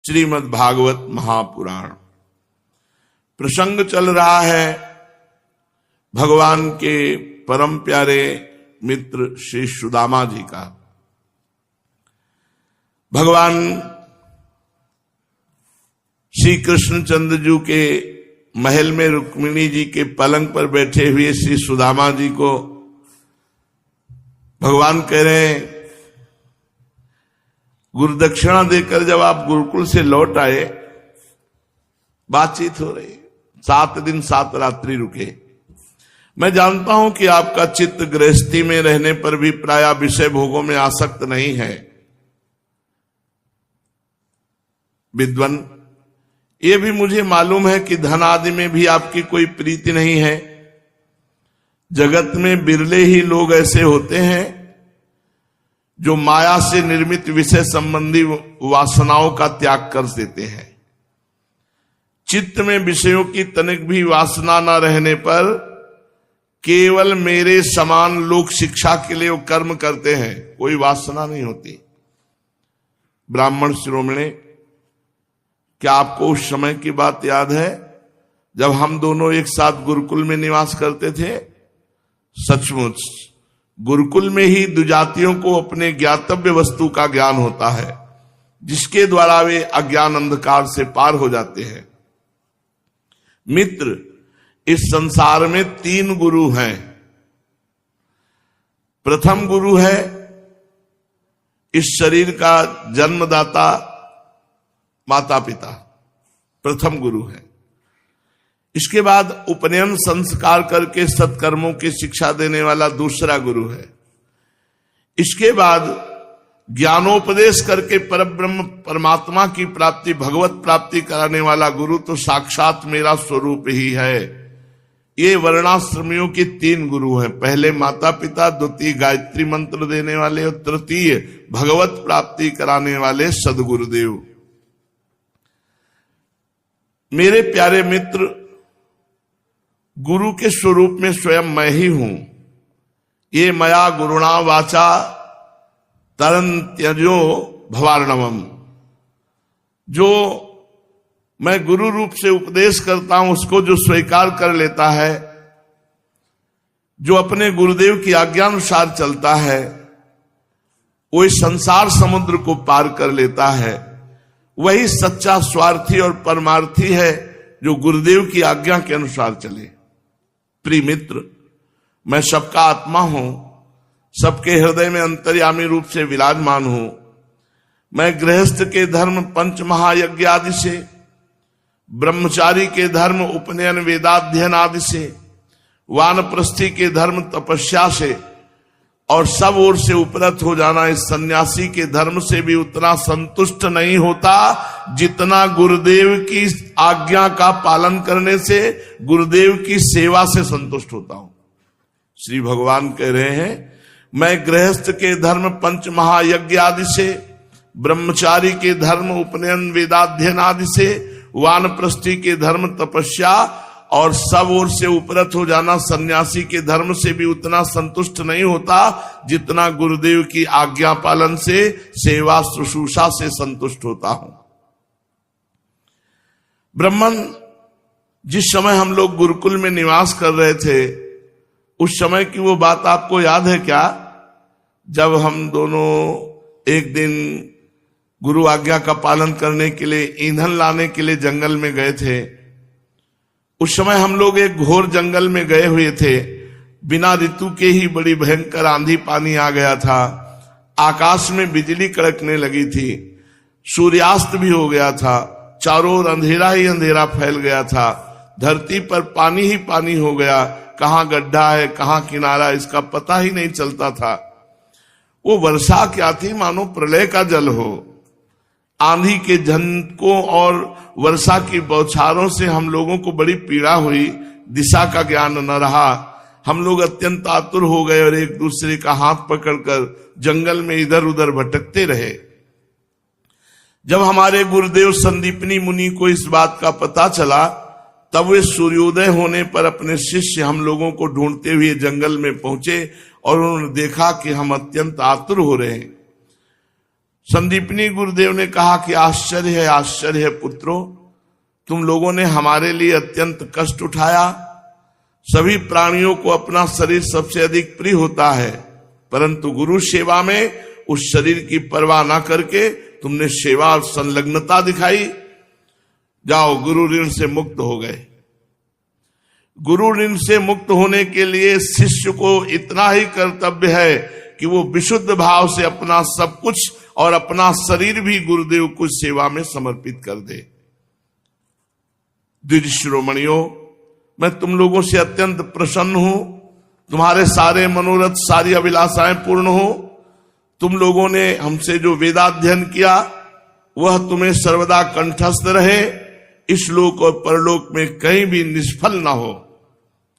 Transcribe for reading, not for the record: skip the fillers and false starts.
श्रीमद् भागवत महापुराण प्रसंग चल रहा है भगवान के परम प्यारे मित्र श्री सुदामा जी का। भगवान श्री कृष्णचंद्र जी के महल में रुक्मिणी जी के पलंग पर बैठे हुए श्री सुदामा जी को भगवान कह रहे हैं, गुरुदक्षिणा देकर जब आप गुरुकुल से लौट आए, बातचीत हो रही, 7 दिन 7 रात्रि रुके। मैं जानता हूं कि आपका चित्त गृहस्थी में रहने पर भी प्राय विषय भोगों में आसक्त नहीं है। विद्वान, ये भी मुझे मालूम है कि धन आदि में भी आपकी कोई प्रीति नहीं है। जगत में बिरले ही लोग ऐसे होते हैं जो माया से निर्मित विषय संबंधी वासनाओं का त्याग कर देते हैं। चित्त में विषयों की तनिक भी वासना न रहने पर केवल मेरे समान लोग शिक्षा के लिए वो कर्म करते हैं, कोई वासना नहीं होती। ब्राह्मण शिरोमणि, क्या आपको उस समय की बात याद है जब हम दोनों एक साथ गुरुकुल में निवास करते थे? सचमुच गुरुकुल में ही दुजातियों को अपने ज्ञातव्य वस्तु का ज्ञान होता है, जिसके द्वारा वे अज्ञान अंधकार से पार हो जाते हैं। मित्र, इस संसार में 3 गुरु हैं। प्रथम गुरु है इस शरीर का जन्मदाता माता पिता, प्रथम गुरु है। इसके बाद उपनयन संस्कार करके सत्कर्मों की शिक्षा देने वाला दूसरा गुरु है। इसके बाद ज्ञानोपदेश करके परब्रह्म परमात्मा की प्राप्ति, भगवत प्राप्ति कराने वाला गुरु तो साक्षात मेरा स्वरूप ही है। ये वर्णाश्रमियों के 3 गुरु हैं। पहले माता पिता, द्वितीय गायत्री मंत्र देने वाले और तृतीय भगवत प्राप्ति कराने वाले सदगुरुदेव। मेरे प्यारे मित्र, गुरु के स्वरूप में स्वयं मैं ही हूं। ये मया गुरुणा वाचा तरन त्यजो भवार्णवम। जो मैं गुरु रूप से उपदेश करता हूं, उसको जो स्वीकार कर लेता है, जो अपने गुरुदेव की आज्ञानुसार चलता है, वो इस संसार समुद्र को पार कर लेता है। वही सच्चा स्वार्थी और परमार्थी है जो गुरुदेव की आज्ञा के अनुसार चले। प्रिय मित्र, मैं सबका आत्मा हूं, सबके हृदय में अंतर्यामी रूप से विराजमान हूं। मैं गृहस्थ के धर्म 5 महायज्ञ आदि से, ब्रह्मचारी के धर्म उपनयन वेदाध्ययन आदि से, वानप्रस्थी के धर्म तपस्या से और सब ओर से उपरत हो जाना इस सन्यासी के धर्म से भी उतना संतुष्ट नहीं होता जितना गुरुदेव की आज्ञा का पालन करने से, गुरुदेव की सेवा से संतुष्ट होता हूं। श्री भगवान कह रहे हैं, मैं गृहस्थ के धर्म 5 महायज्ञ आदि से, ब्रह्मचारी के धर्म उपनयन वेदाध्ययन आदि से, वानप्रस्थी के धर्म तपस्या और सब ओर से उपरत हो जाना सन्यासी के धर्म से भी उतना संतुष्ट नहीं होता जितना गुरुदेव की आज्ञा पालन से, सेवा शुश्रूषा से संतुष्ट होता हूं। ब्राह्मण, जिस समय हम लोग गुरुकुल में निवास कर रहे थे, उस समय की वो बात आपको याद है क्या? जब हम दोनों एक दिन गुरु आज्ञा का पालन करने के लिए ईंधन लाने के लिए जंगल में गए थे। उस समय हम लोग एक घोर जंगल में गए हुए थे। बिना ऋतु के ही बड़ी भयंकर आंधी पानी आ गया था। आकाश में बिजली कड़कने लगी थी। सूर्यास्त भी हो गया था। चारों ओर अंधेरा ही अंधेरा फैल गया था। धरती पर पानी ही पानी हो गया। कहाँ गड्ढा है, कहाँ किनारा, इसका पता ही नहीं चलता था। वो वर्षा क्या थी, मानो प्रलय का जल हो। आंधी के झनकों और वर्षा की बौछारों से हम लोगों को बड़ी पीड़ा हुई। दिशा का ज्ञान न रहा। हम लोग अत्यंत आतुर हो गए और एक दूसरे का हाथ पकड़कर जंगल में इधर उधर भटकते रहे। जब हमारे गुरुदेव संदीपनी मुनि को इस बात का पता चला, तब वे सूर्योदय होने पर अपने शिष्य हम लोगों को ढूंढते हुए जंगल में पहुंचे और उन्होंने देखा कि हम अत्यंत आतुर हो रहे हैं। संदीपनी गुरुदेव ने कहा कि आश्चर्य है पुत्रों, तुम लोगों ने हमारे लिए अत्यंत कष्ट उठाया। सभी प्राणियों को अपना शरीर सबसे अधिक प्रिय होता है, परंतु गुरु सेवा में उस शरीर की परवाह ना करके तुमने सेवा और संलग्नता दिखाई। जाओ, गुरु ऋण से मुक्त हो गए। गुरु ऋण से मुक्त होने के लिए शिष्य को इतना ही कर्तव्य है कि वो विशुद्ध भाव से अपना सब कुछ और अपना शरीर भी गुरुदेव को सेवा में समर्पित कर दे। द्विज शिरोमणियों, मैं तुम लोगों से अत्यंत प्रसन्न हूं। तुम्हारे सारे मनोरथ, सारी अभिलाषाएं पूर्ण हो। तुम लोगों ने हमसे जो वेदाध्ययन किया वह तुम्हें सर्वदा कंठस्थ रहे, इस लोक और परलोक में कहीं भी निष्फल ना हो।